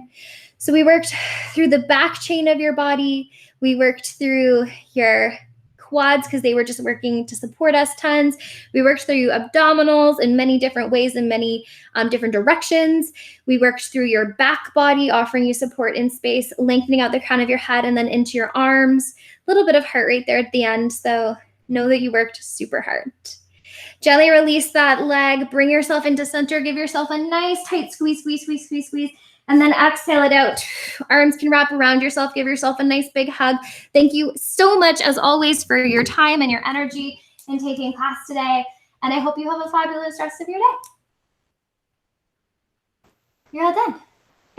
So we worked through the back chain of your body. We worked through your quads because they were just working to support us tons. We worked through abdominals in many different ways in many different directions. We worked through your back body, offering you support in space, lengthening out the crown of your head and then into your arms. A little bit of heart rate there at the end. So know that you worked super hard. Gently release that leg. Bring yourself into center. Give yourself a nice tight squeeze, squeeze, squeeze, squeeze, squeeze. And then exhale it out. Arms can wrap around yourself. Give yourself a nice big hug. Thank you so much, as always, for your time and your energy in taking class today. And I hope you have a fabulous rest of your day. You're all done.